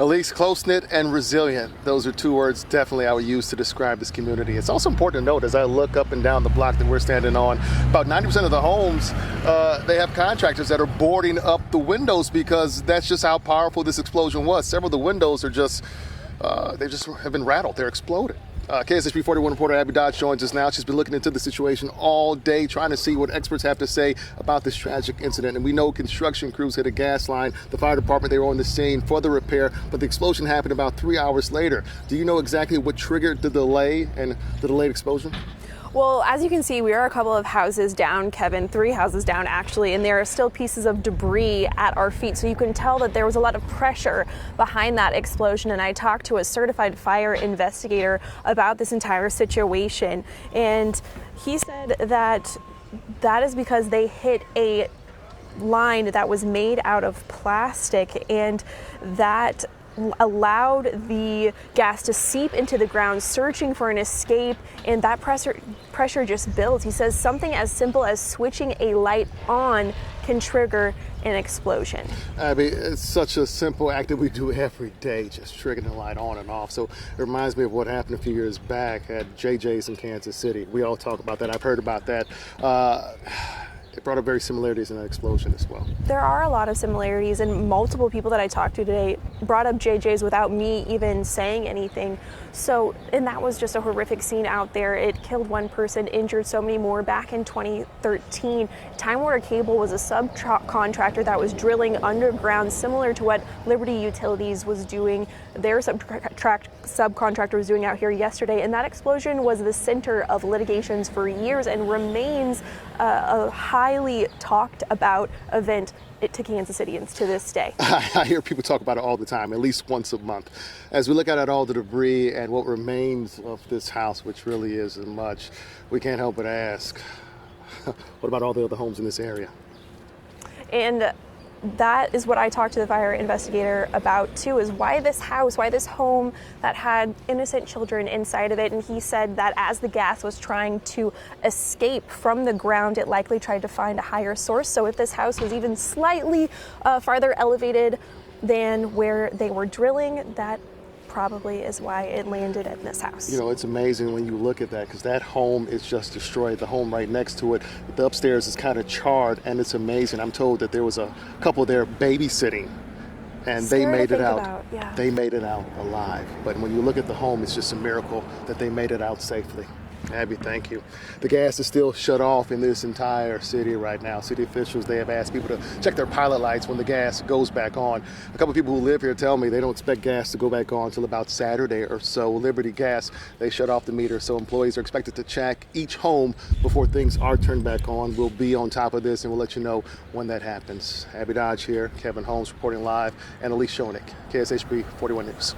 At least close-knit and resilient. Those are two words definitely I would use to describe this community. It's also important to note as I look up and down the block that we're standing on, about 90% of the homes, they have contractors that are boarding up the windows because that's just how powerful this explosion was. Several of the windows are just, they just have been rattled. They're exploded. KSHP 41 reporter Abby Dodge joins us now. She's been looking into the situation all day, trying to see what experts have to say about this tragic incident. And we know construction crews hit a gas line. The fire department, they were on the scene for the repair, but the explosion happened about 3 hours later. Do you know exactly what triggered the delay and the delayed explosion? Well, as you can see, we are a couple of houses down, Kevin, 3 houses down actually, and there are still pieces of debris at our feet. So you can tell that there was a lot of pressure behind that explosion. And I talked to a certified fire investigator about this entire situation. And he said that that is because they hit a line that was made out of plastic, and that allowed the gas to seep into the ground, searching for an escape, and that pressure just builds. He says something as simple as switching a light on can trigger an explosion. Abby, it's such a simple act that we do every day, just triggering the light on and off. So it reminds me of what happened a few years back at JJ's in Kansas City. We all talk about that. I've heard about that. It brought up very similarities in that explosion as well. There are a lot of similarities, and multiple people that I talked to today brought up JJ's without me even saying anything. So, and that was just a horrific scene out there. It killed one person, injured so many more. Back in 2013, Time Warner Cable was a subcontractor that was drilling underground, similar to what Liberty Utilities was doing. Their subcontractor was doing out here yesterday, and that explosion was the center of litigations for years and remains a highly talked about event to Kansas Cityans to this day. I hear people talk about it all the time, at least once a month. As we look at all the debris and what remains of this house, which really isn't much, we can't help but ask, what about all the other homes in this area? And that is what I talked to the fire investigator about too, is why this house, why this home that had innocent children inside of it. And he said that as the gas was trying to escape from the ground, it likely tried to find a higher source. So if this house was even slightly farther elevated than where they were drilling, that probably is why it landed at this house. You know, it's amazing when you look at that, because that home is just destroyed. The home right next to it, the upstairs is kind of charred, and it's amazing. I'm told that there was a couple there babysitting, and they made it out. Yeah. They made it out alive. But when you look at the home, it's just a miracle that they made it out safely. Abby, thank you. The gas is still shut off in this entire city right now. City officials, they have asked people to check their pilot lights when the gas goes back on. A couple of people who live here tell me they don't expect gas to go back on until about Saturday or so. Liberty Gas, they shut off the meter, so employees are expected to check each home before things are turned back on. We'll be on top of this, and we'll let you know when that happens. Abby Dodge here, Kevin Holmes reporting live, and Elise Schoenig, KSHP 41 News.